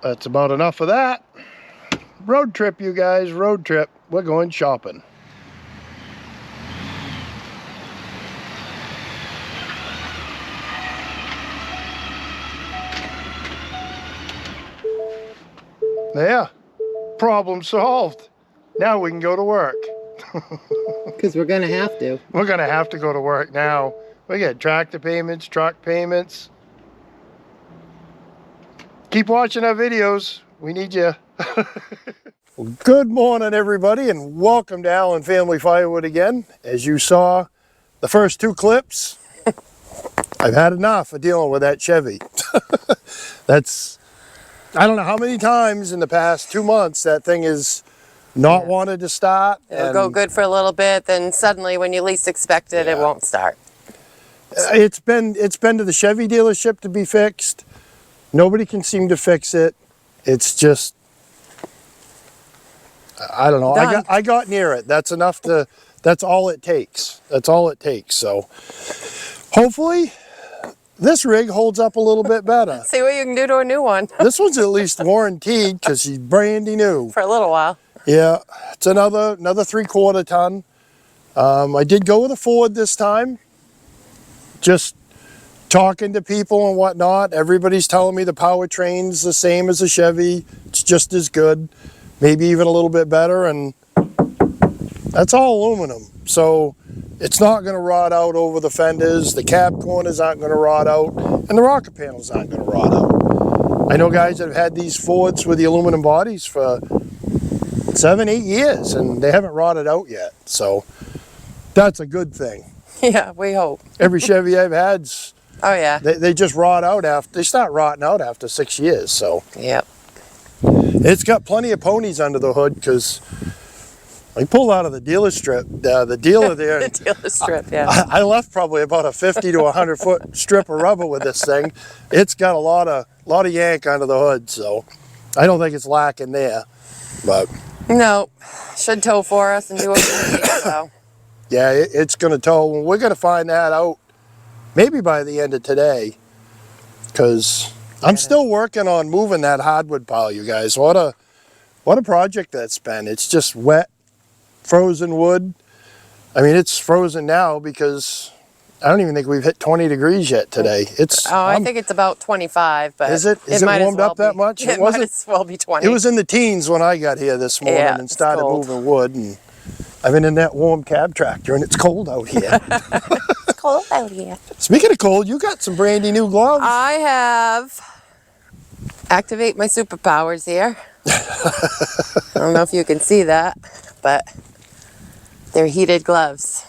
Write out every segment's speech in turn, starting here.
that's about enough of that. Road trip, you guys, road trip. We're going shopping. There, problem solved. Now we can go to work. Because we're gonna have to. We're gonna have to go to work now. We got tractor payments, truck payments. Keep watching our videos. We need you. Well, good morning, everybody, and welcome to Allen Family Firewood again. As you saw the first two clips, I've had enough of dealing with that Chevy. I don't know how many times in the past 2 months that thing is not wanted to start. It'll go good for a little bit, then suddenly when you least expect it, it won't start. It's been to the Chevy dealership to be fixed. Nobody can seem to fix it. It's just, I don't know. I got near it. That's enough to, that's all it takes. That's all it takes. So hopefully this rig holds up a little bit better. See what you can do to a new one. This one's at least warranted because she's brandy new. For a little while. Yeah, it's another 3/4 ton. I did go with a Ford this time. Just talking to people and whatnot, everybody's telling me the powertrain's the same as a Chevy. It's just as good, maybe even a little bit better, and that's all aluminum. So it's not going to rot out over the fenders, the cab corners aren't going to rot out, and the rocker panels aren't going to rot out. I know guys that have had these Fords with the aluminum bodies for 7-8 years and they haven't rotted out yet, so that's a good thing. Yeah, we hope. Every Chevy I've had's, oh yeah, they just rot out after, they start rotting out after 6 years, so. Yep. It's got plenty of ponies under the hood because I pulled out of the dealer strip, the dealer there. The dealer strip, yeah. I left probably about a 50 to 100 foot strip of rubber with this thing. It's got a lot of yank under the hood, so I don't think it's lacking there, but. No, should tow for us and do what we need, so. Yeah, it's going to tow. We're going to find that out maybe by the end of today, because I'm still working on moving that hardwood pile, you guys. What a project that's been. It's just wet, frozen wood. I mean, it's frozen now because I don't even think we've hit 20 degrees yet today. I think it's about 25, but is it warmed up that much? It might as well be 20. It was in the teens when I got here this morning and started moving wood, and I've been in that warm cab tractor and it's cold out here. It's cold out here. Speaking of cold, you got some brandy new gloves. I have activate my superpowers here. I don't know if you can see that, but they're heated gloves.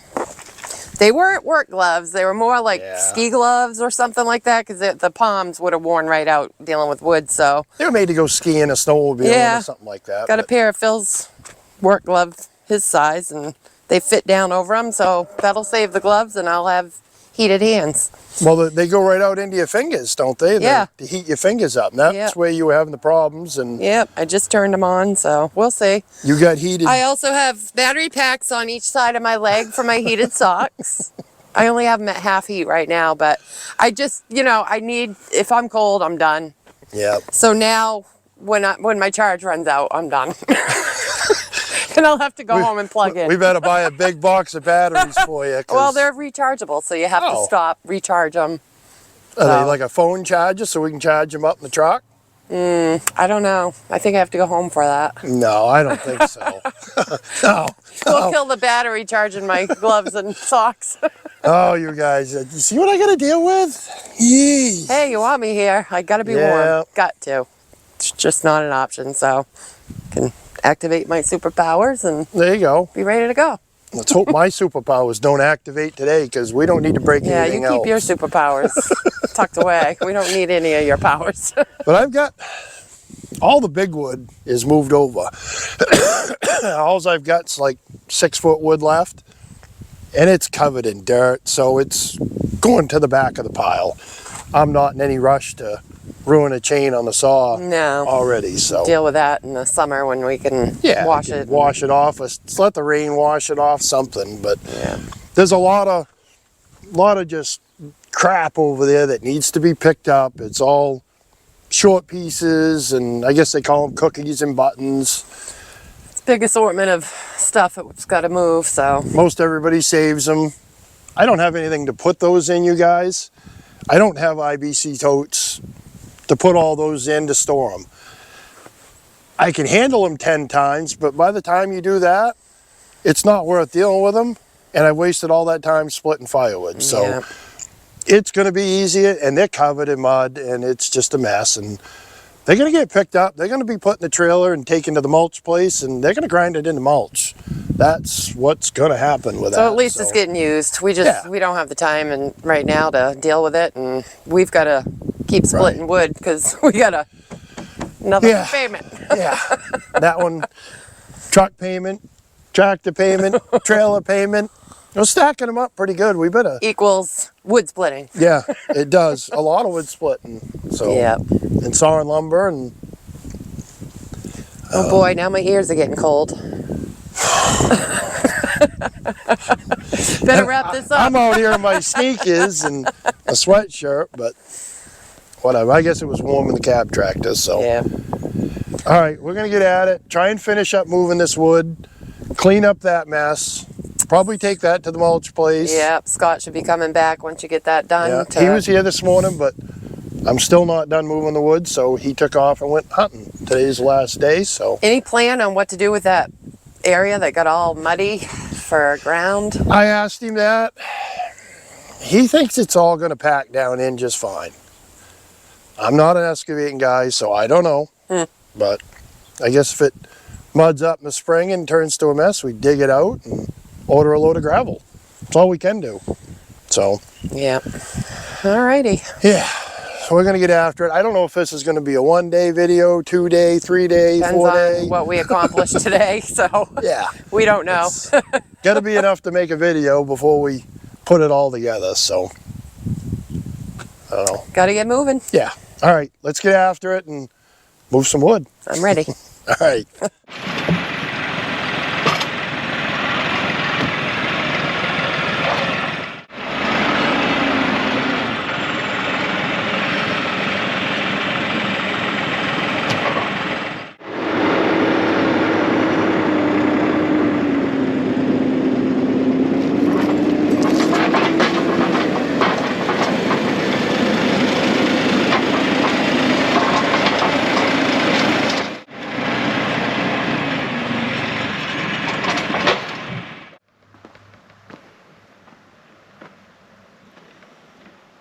They weren't work gloves. They were more like ski gloves or something like that, because the palms would have worn right out dealing with wood. So they were made to go skiing or snowmobiling or something like that. Got a pair of Phil's work gloves, his size, and they fit down over them. So that'll save the gloves, and I'll have heated hands. Well, they go right out into your fingers, don't they? Yeah. To heat your fingers up. And that's where you were having the problems. And yep, I just turned them on, so we'll see. You got heated. I also have battery packs on each side of my leg for my heated socks. I only have them at half heat right now, but I just, I need, if I'm cold, I'm done. Yeah. So now, when my charge runs out, I'm done. And I'll have to go home and plug in. We better buy a big box of batteries for you. Well, they're rechargeable, so you have to stop, recharge them. Are they like a phone charger so we can charge them up in the truck? I don't know. I think I have to go home for that. No, I don't think so. No. We'll kill the battery charging my gloves and socks. Oh, you guys, you see what I got to deal with? Yee. Hey, you want me here. I got to be warm. Got to. It's just not an option, so can activate my superpowers and there you go. Be ready to go. Let's hope my superpowers don't activate today, because we don't need to break anything else. Yeah, you keep your superpowers tucked away. We don't need any of your powers. But I've got all the big wood is moved over. All I've got's like 6 foot wood left, and it's covered in dirt, so it's going to the back of the pile. I'm not in any rush to ruin a chain on the saw already. So deal with that in the summer when we can wash it. Wash it off. Let's let the rain wash it off, something. But there's a lot of just crap over there that needs to be picked up. It's all short pieces, and I guess they call them cookies and buttons. It's a big assortment of stuff that's got to move, so. Most everybody saves them. I don't have anything to put those in, you guys. I don't have IBC totes to put all those in to store them. I can handle them 10 times, but by the time you do that, it's not worth dealing with them, and I wasted all that time splitting firewood. So Yeah. it's going to be easy, and they're covered in mud, and it's just a mess. And they're going to get picked up. They're going to be put in the trailer and taken to the mulch place, and they're going to grind it into mulch. That's what's going to happen with that. So at least it's getting used. We just, we don't have the time and right now to deal with it, and we've got to keep splitting wood because we got another payment. Yeah, that one, truck payment, tractor payment, trailer payment. We're stacking them up pretty good. We better. Equals wood splitting. Yeah, it does. A lot of wood splitting. So, yeah. And sawing lumber and. Oh boy, now my ears are getting cold. Better wrap this up. I'm out here in my sneakers and a sweatshirt, but whatever. I guess it was warm in the cab tractor, so. Yeah. All right, we're going to get at it. Try and finish up moving this wood. Clean up that mess. Probably take that to the mulch place. Yeah, Scott should be coming back once you get that done. Yeah. He was here this morning, but I'm still not done moving the wood, so he took off and went hunting. Today's the last day, so. Any plan on what to do with that area that got all muddy for ground? I asked him that. He thinks it's all going to pack down in just fine. I'm not an excavating guy, so I don't know. But I guess if it muds up in the spring and turns to a mess, we dig it out and order a load of gravel. That's all we can do. So. Yeah. Alrighty. Yeah. So we're going to get after it. I don't know if this is going to be a 1-day video, 2-day, 3-day, Depends 4-day. on what we accomplished today, so yeah. We don't know. Got to be enough to make a video before we put it all together, so I don't know. Got to get moving. Yeah. All right, let's get after it and move some wood. I'm ready. All right.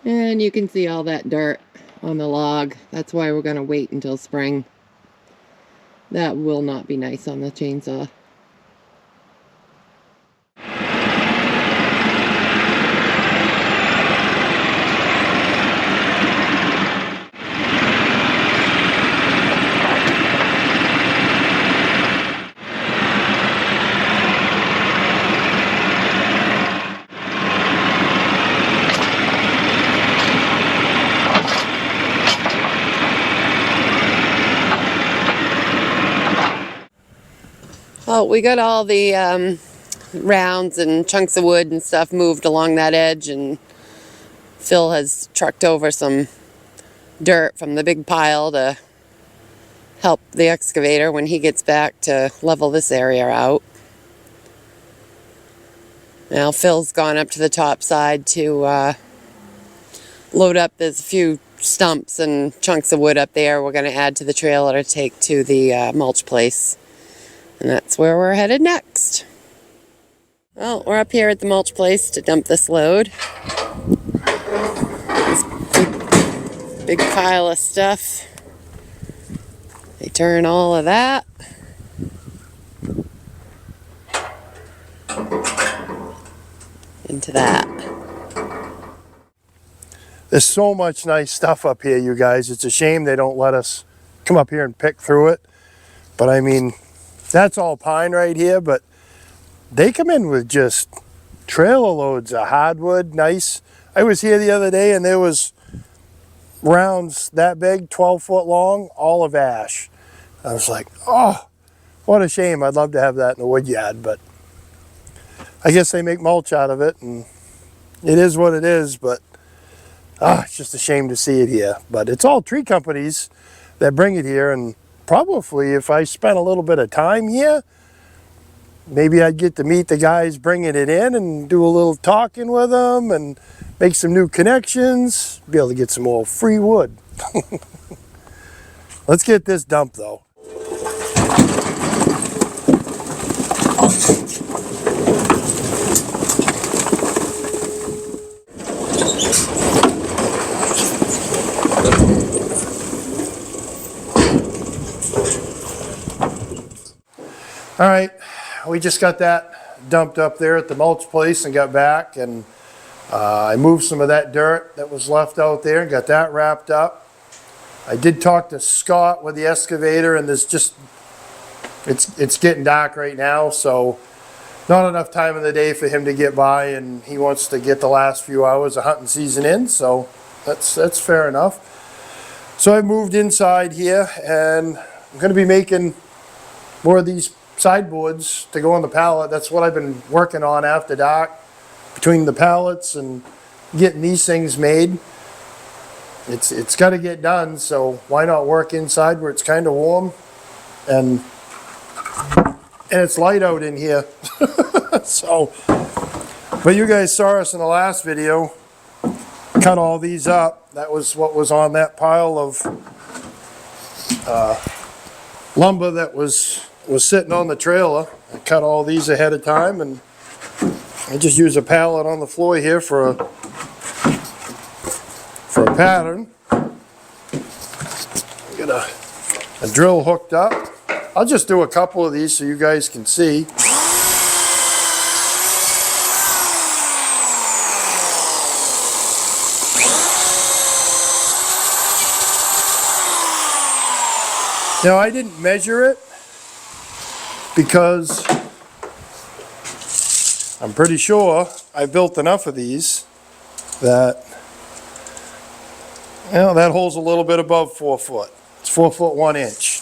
And you can see all that dirt on the log. That's why we're going to wait until spring. That will not be nice on the chainsaw. Well, we got all the rounds and chunks of wood and stuff moved along that edge, and Phil has trucked over some dirt from the big pile to help the excavator when he gets back to level this area out. Now Phil's gone up to the top side to load up. There's a few stumps and chunks of wood up there we're going to add to the trailer to take to the mulch place. And that's where we're headed next. Well, we're up here at the mulch place to dump this load. This big pile of stuff. They turn all of that into that. There's so much nice stuff up here, you guys. It's a shame they don't let us come up here and pick through it. But I mean, that's all pine right here, but they come in with just trailer loads of hardwood, nice. I was here the other day and there was rounds that big, 12-foot long, all of ash. I was like, oh, what a shame. I'd love to have that in the wood yard, but I guess they make mulch out of it, and it is what it is, but it's just a shame to see it here. But it's all tree companies that bring it here, and probably if I spent a little bit of time here, maybe I'd get to meet the guys bringing it in and do a little talking with them and make some new connections, be able to get some more free wood. Let's get this dumped though. All right, we just got that dumped up there at the mulch place and got back, and I moved some of that dirt that was left out there and got that wrapped up. I did talk to Scott with the excavator, and there's just, it's getting dark right now, so not enough time in the day for him to get by, and he wants to get the last few hours of hunting season in, so that's fair enough. So I moved inside here, and I'm going to be making more of these sideboards to go on the pallet. That's what I've been working on after dark, between the pallets and getting these things made. It's got to get done, so why not work inside where it's kind of warm and it's light out in here. So, but you guys saw us in the last video cut all these up. That was what was on that pile of lumber that was sitting on the trailer. I cut all these ahead of time, and I just use a pallet on the floor here for a pattern. Get a drill hooked up. I'll just do a couple of these so you guys can see. Now I didn't measure it because I'm pretty sure I built enough of these that, you know, that hole's a little bit above 4 foot. It's 4 foot 1 inch.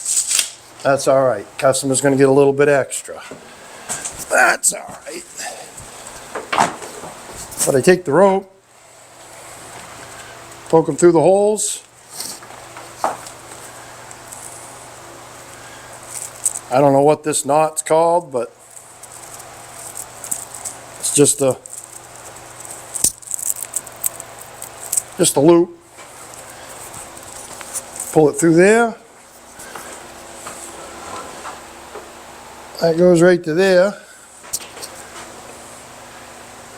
That's all right. Customer's going to get a little bit extra. That's all right. But I take the rope, poke them through the holes. I don't know what this knot's called, but it's just a loop. Pull it through there. That goes right to there.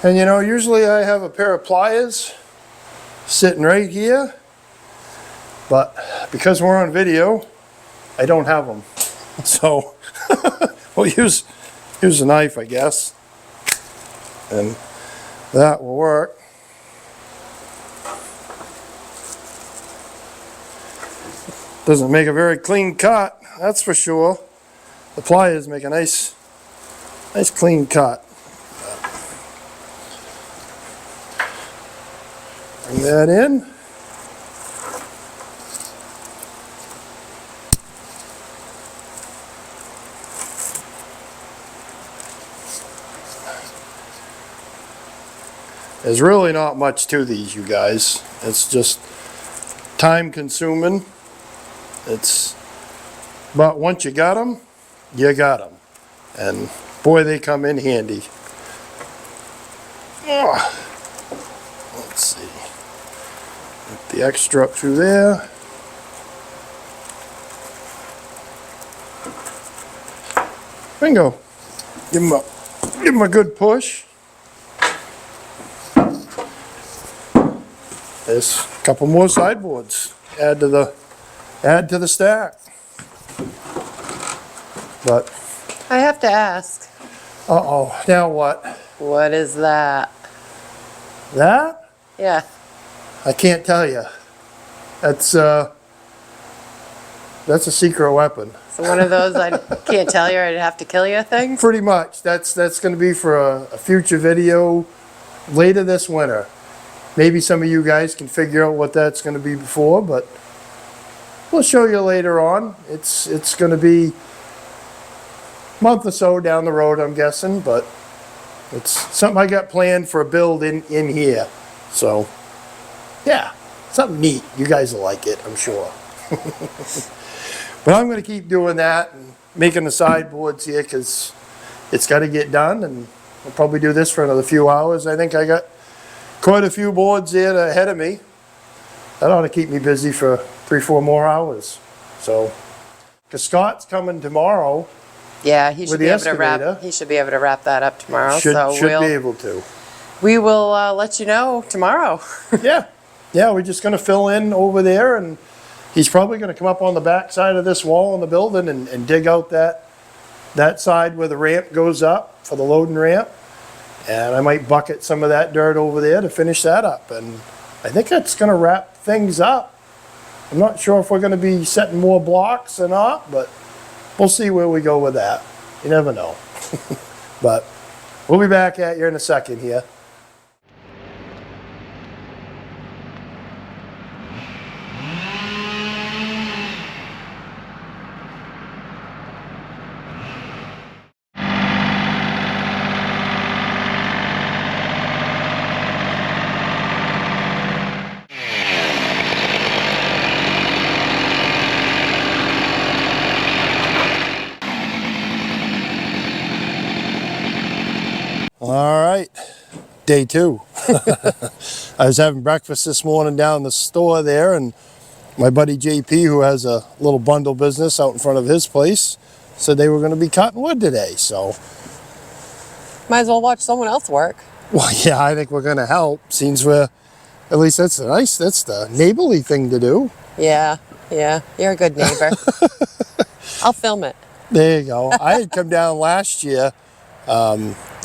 And you know, usually I have a pair of pliers sitting right here, but because we're on video, I don't have them. So we'll use a knife, I guess, and that will work. Doesn't make a very clean cut, that's for sure. The pliers make a nice clean cut. Bring that in. There's really not much to these, you guys. It's just time consuming. But once you got them, you got them. And boy, they come in handy. Let's see. Get the extra up through there. Bingo. Give them a good push. There's a couple more sideboards. Add to the stack. But I have to ask. uh-oh, now what? What is that? That? Yeah. I can't tell you. That's a secret weapon. So one of those I can't tell you, I'd have to kill you things? Pretty much. That's going to be for a future video later this winter. Maybe some of you guys can figure out what that's going to be before, but we'll show you later on. It's going to be a month or so down the road, I'm guessing, but it's something I got planned for a build in here. So Yeah, something neat. You guys will like it, I'm sure. But I'm going to keep doing that and making the sideboards here because it's got to get done, and I'll probably do this for another few hours. I think I got quite a few boards there ahead of me. That ought to keep me busy for 3-4 more hours. So, because Scott's coming tomorrow. Yeah, he should With be the able to wrap. excavator. He should be able to wrap that up tomorrow. Should be we'll able to. we will let you know tomorrow. Yeah, we're just gonna fill in over there, and he's probably gonna come up on the back side of this wall in the building and dig out that side where the ramp goes up for the loading ramp. And I might bucket some of that dirt over there to finish that up. And I think that's gonna wrap things up. I'm not sure if we're gonna be setting more blocks or not, but we'll see where we go with that. You never know. But we'll be back at you in a second here. All right, day 2. I was having breakfast this morning down in the store there, and my buddy JP, who has a little bundle business out in front of his place, said they were going to be cutting wood today. So, Might as well watch someone else work. well, yeah, I think we're going to help. Seems we're, at least that's the neighborly thing to do. Yeah, you're a good neighbor. I'll film it. There you go. I had come down last year.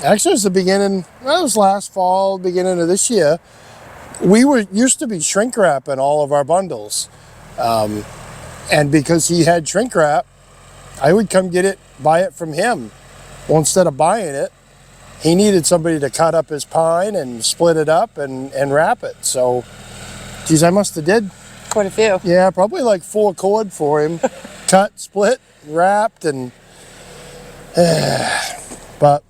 Actually, it was the beginning, well, it was last fall, beginning of this year. We used to be shrink wrapping all of our bundles. And because he had shrink wrap, I would come buy it from him. Well, instead of buying it, he needed somebody to cut up his pine and split it up and wrap it. So, geez, I must have did. Quite a few. Yeah, probably like 4 cord for him. Cut, split, wrapped, and but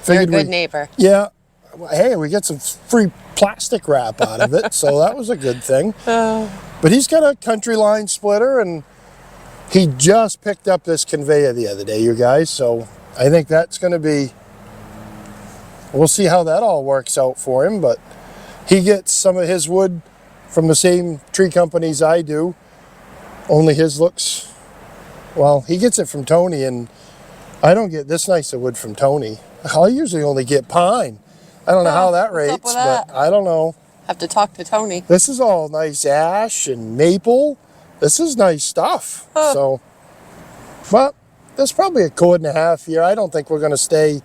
You're a figured good neighbor. yeah, hey, we get some free plastic wrap out of it, so that was a good thing. But he's got a country line splitter, and he just picked up this conveyor the other day, you guys, so I think that's going to be, we'll see how that all works out for him. But he gets some of his wood from the same tree companies I do, only his looks, well, he gets it from Tony, and I don't get this nice of wood from Tony. I usually only get pine. I don't know how that what's up rates, with but that? I don't know. Have to talk to Tony. This is all nice ash and maple. This is nice stuff. So, but there's probably a 1.5 cord here. I don't think we're going to stay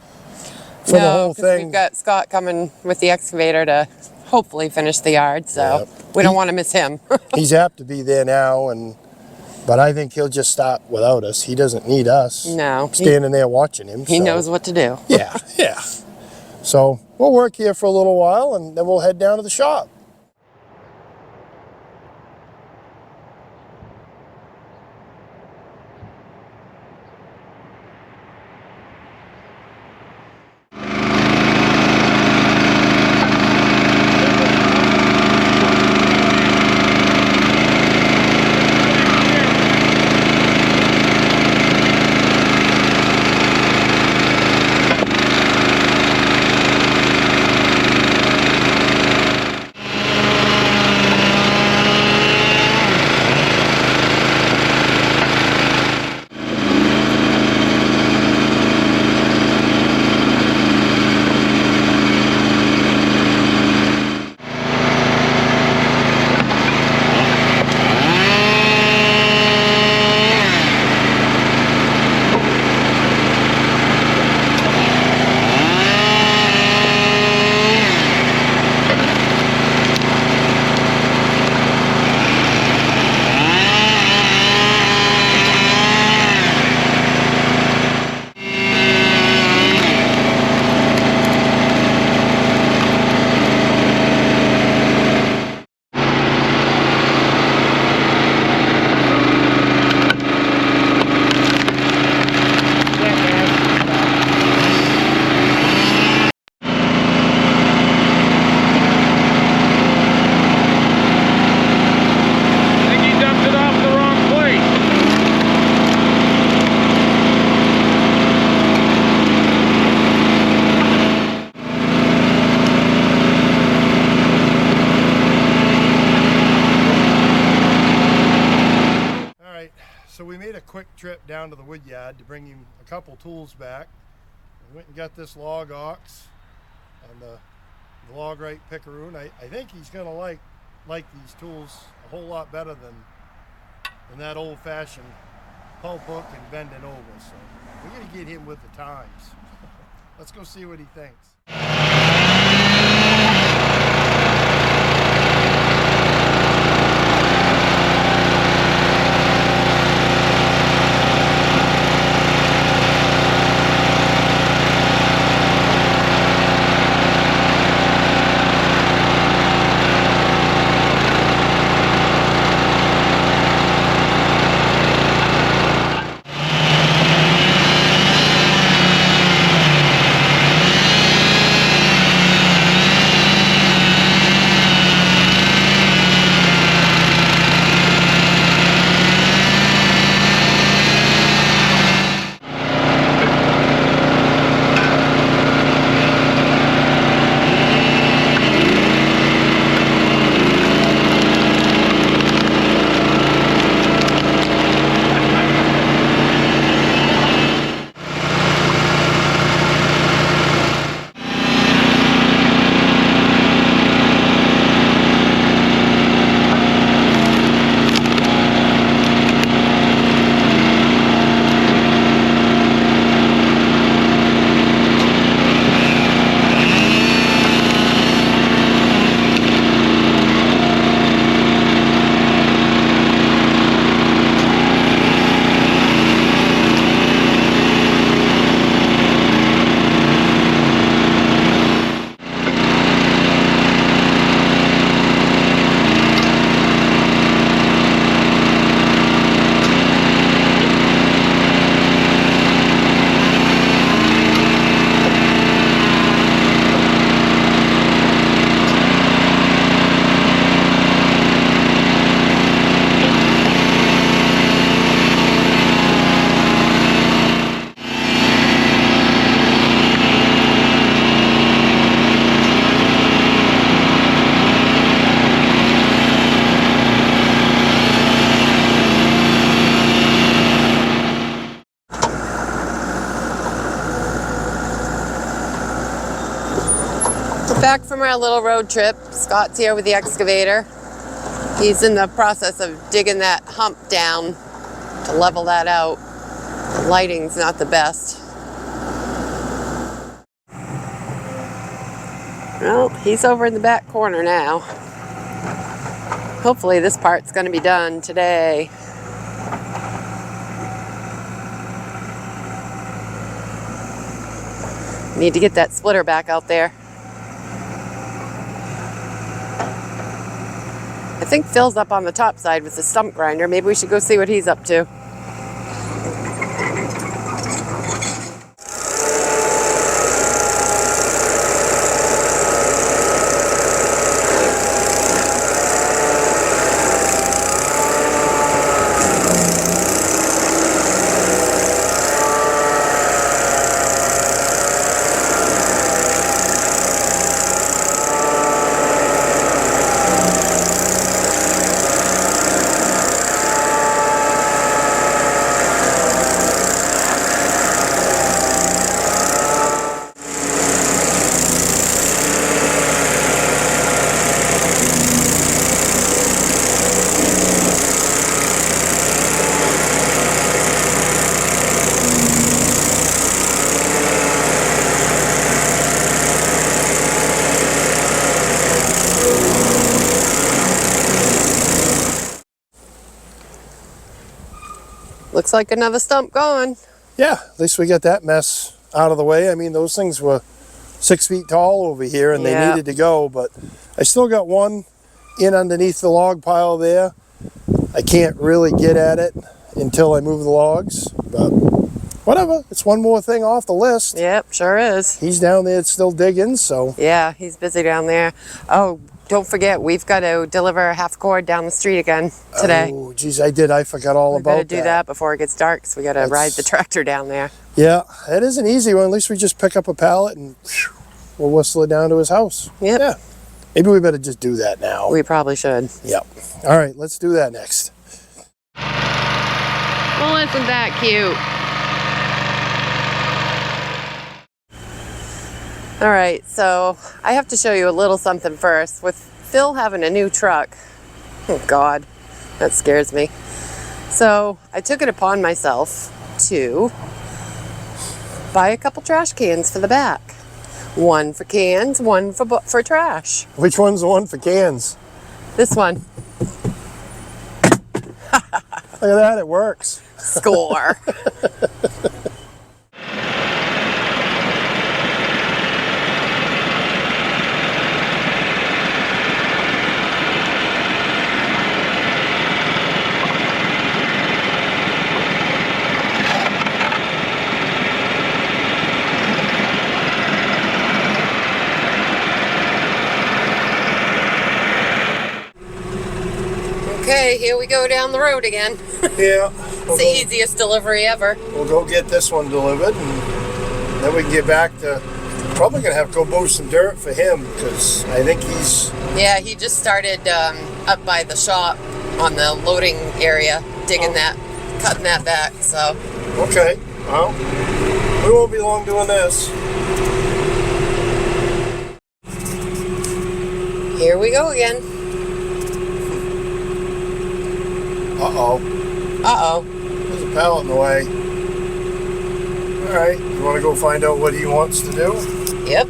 for the whole 'cause thing. We've got Scott coming with the excavator to hopefully finish the yard, so Yep. we don't want to miss him. He's apt to be there now, but I think he'll just stop without us. He doesn't need us. No, Standing there watching him. he so. knows what to do. Yeah. So we'll work here for a little while, and then we'll head down to the shop. quick trip down to the wood yard to bring him a couple tools back. We went and got this log ox and the log right pickaroon. I think he's gonna like these tools a whole lot better than that old-fashioned pulp hook and bending over. So we're gonna get him with the times. Let's go see what he thinks. Back from our little road trip. Scott's here with the excavator. He's in the process of digging that hump down to level that out. The lighting's not the best. Well, he's over in the back corner now. Hopefully this part's going to be done today. Need to get that splitter back out there. I think Phil's up on the top side with the stump grinder. Maybe we should go see what he's up to. Looks like another stump gone. Yeah, at least we got that mess out of the way. I mean, those things were 6 feet tall over here and they needed to go, but I still got one in underneath the log pile there. I can't really get at it until I move the logs, but whatever. It's one more thing off the list. Yep, sure is. He's down there still digging, so. Yeah, he's busy down there. Oh, don't forget, we've got to deliver a half cord down the street again today. Oh, geez, I forgot all about that. We got to do that before it gets dark, so we got to ride the tractor down there. Yeah, it is an easy one. At least we just pick up a pallet and we'll whistle it down to his house. Yep. Yeah. Maybe we better just do that now. We probably should. Yep. All right, let's do that next. Well, isn't that cute? All right, so I have to show you a little something first. With Phil having a new truck, oh God, that scares me. So I took it upon myself to buy a couple trash cans for the back. One for cans, one for trash. Which one's the one for cans? This one. Look at that, it works. Score. Okay, here we go down the road again. Yeah. It's the easiest delivery ever. We'll go get this one delivered, and then we can get back to, probably gonna have to go move some dirt for him, because I think he's... Yeah, he just started up by the shop on the loading area, digging that, cutting that back, so. Okay, well, we won't be long doing this. Here we go again. Uh-oh. Uh-oh. There's a pallet in the way. Alright, you want to go find out what he wants to do? Yep.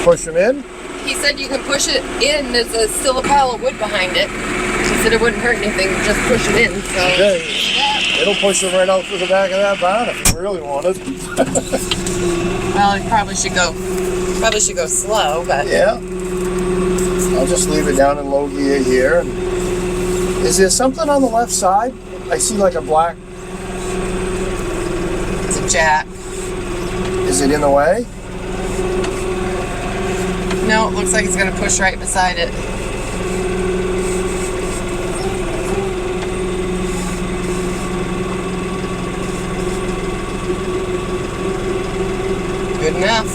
Push him in? He said you can push it in. There's still a pile of wood behind it. He said it wouldn't hurt anything, just push it in. So. Okay. It'll push him right out through the back of that barn if he really wanted. Well, he probably should go slow, but. Yeah. I'll just leave it down in low gear here. Is there something on the left side? I see like a black. It's a jack. Is it in the way? No, it looks like it's going to push right beside it. Good enough.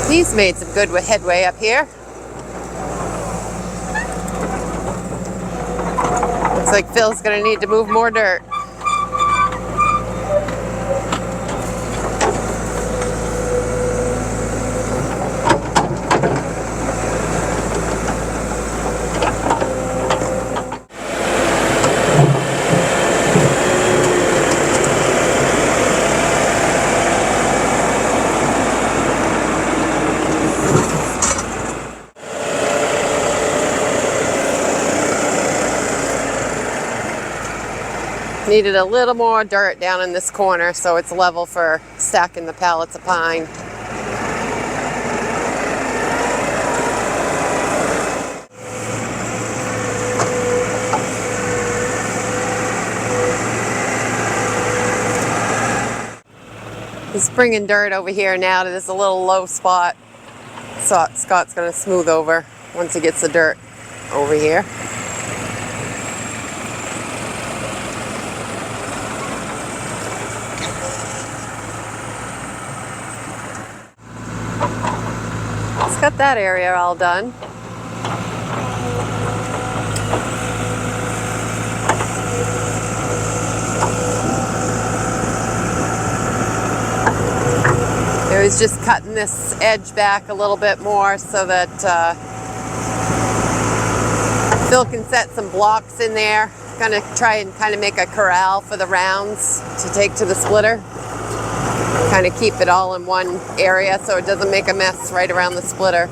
He's made some good headway up here. Looks like Phil's gonna need to move more dirt. Needed a little more dirt down in this corner so it's level for stacking the pallets of pine. He's bringing dirt over here now to this little low spot. So Scott's going to smooth over once he gets the dirt over here. Got that area all done. It was just cutting this edge back a little bit more so that Phil can set some blocks in there. Gonna try and kind of make a corral for the rounds to take to the splitter. Kind of keep it all in one area so it doesn't make a mess right around the splitter.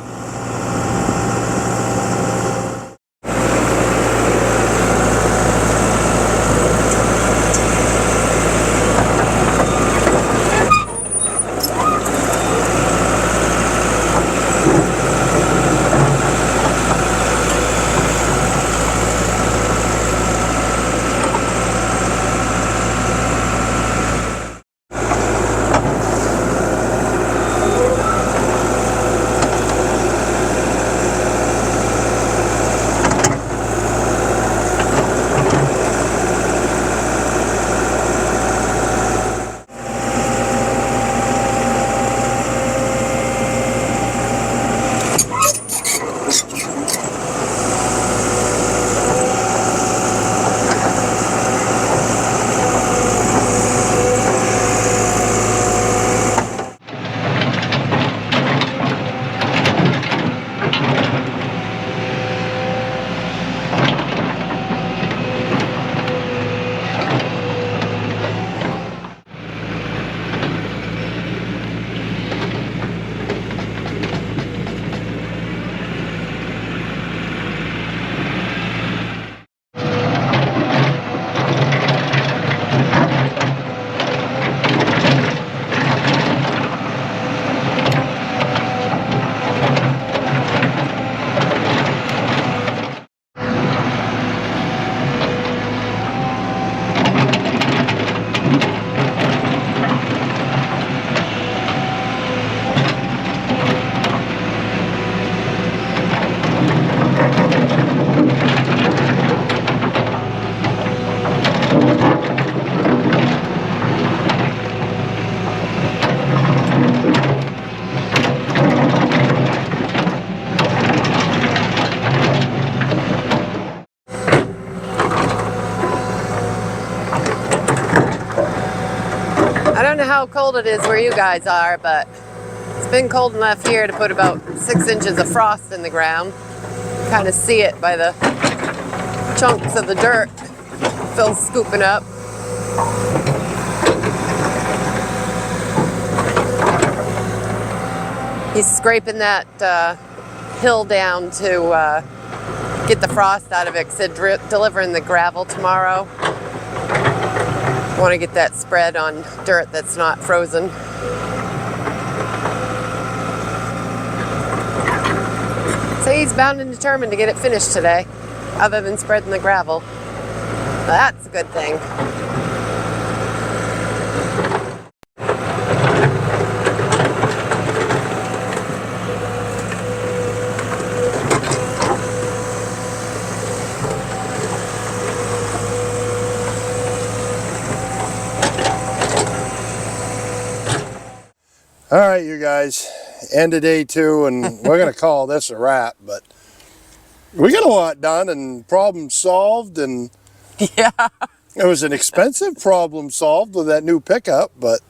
how cold it is where you guys are, but it's been cold enough here to put about 6 inches of frost in the ground. Kind of see it by the chunks of the dirt Phil's scooping up. He's scraping that hill down to get the frost out of it, because they're delivering the gravel tomorrow. Want to get that spread on dirt that's not frozen. So he's bound and determined to get it finished today, other than spreading the gravel. That's a good thing. All right, you guys, end of day 2, and we're going to call this a wrap, but we got a lot done and problem solved, and Yeah. it was an expensive problem solved with that new pickup, but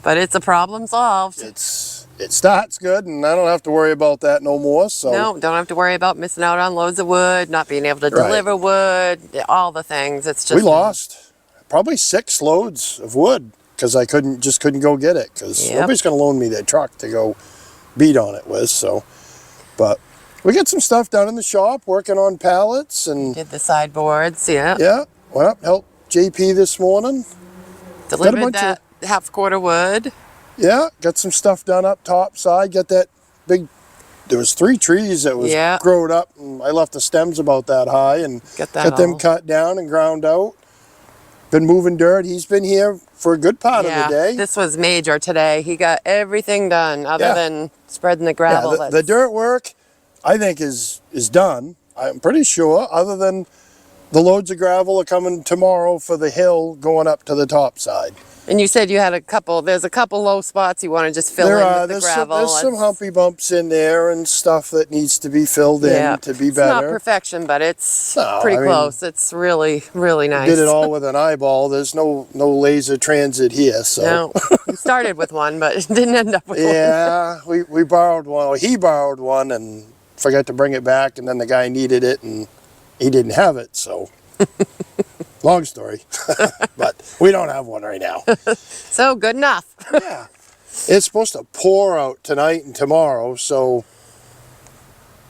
it's a problem solved. it starts good, and I don't have to worry about that no more. So No, don't have to worry about missing out on loads of wood, not being able to deliver wood, all the things. It's just we lost probably 6 loads of wood because I couldn't go get it, because nobody's going to loan me their truck to go beat on it with. So, but we got some stuff done in the shop, working on pallets, and did the sideboards. Yeah. yeah, went up, helped JP this morning. Delivered that half-quarter wood. Yeah, got some stuff done up top side. Got that big, there was 3 trees that was growed up, and I left the stems about that high, and got them cut down and ground out. Been moving dirt. He's been here for a good part of the day. This was major today. He got everything done other than spreading the gravel. Yeah, the dirt work, I think, is done. I'm pretty sure, other than the loads of gravel are coming tomorrow for the hill going up to the top side. And you said you had there's a couple low spots you want to just fill in with the gravel. There's some humpy bumps in there and stuff that needs to be filled in to be better. It's not perfection, but it's pretty close. It's really, really nice. Did it all with an eyeball. There's no laser transit here. So. No, we started with one, but it didn't end up with one. Yeah, we borrowed one. Well, he borrowed one and forgot to bring it back, and then the guy needed it and he didn't have it, so... Long story, but we don't have one right now. So good enough. Yeah, it's supposed to pour out tonight and tomorrow, so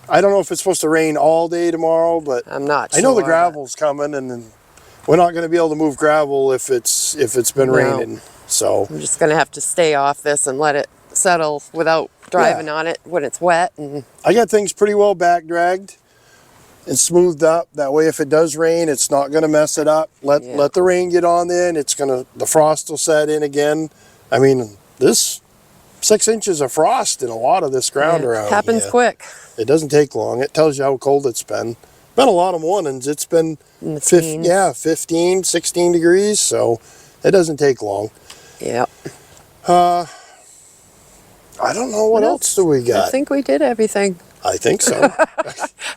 I don't know if it's supposed to rain all day tomorrow, but I'm not sure. I know the gravel's coming, and we're not going to be able to move gravel if it's been raining. So I'm just going to have to stay off this and let it settle without driving on it when it's wet. And I got things pretty well back dragged and smoothed up. That way, if it does rain, it's not going to mess it up. Let the rain get on there, and the frost will set in again. I mean, this 6 inches of frost in a lot of this ground around here. Happens quick. It doesn't take long. It tells you how cold it's been. Been a lot of mornings. It's been 15, 16 degrees, so it doesn't take long. Yeah. I don't know what else do we got. I think we did everything. I think so.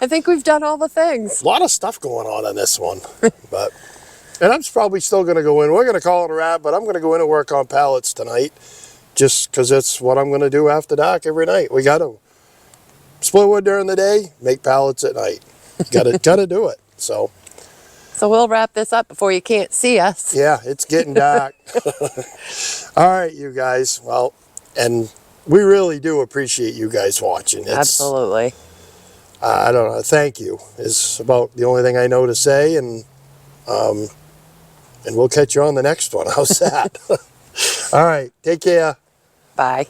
I think we've done all the things. A lot of stuff going on this one. And I'm probably still going to go in. We're going to call it a wrap, but I'm going to go in and work on pallets tonight, just because that's what I'm going to do after dark every night. We got to split wood during the day, make pallets at night. Got to do it. So we'll wrap this up before you can't see us. Yeah, it's getting dark. All right, you guys. Well, and we really do appreciate you guys watching. Absolutely. I don't know. Thank you is about the only thing I know to say, and we'll catch you on the next one. How's that? All right. Take care. Bye.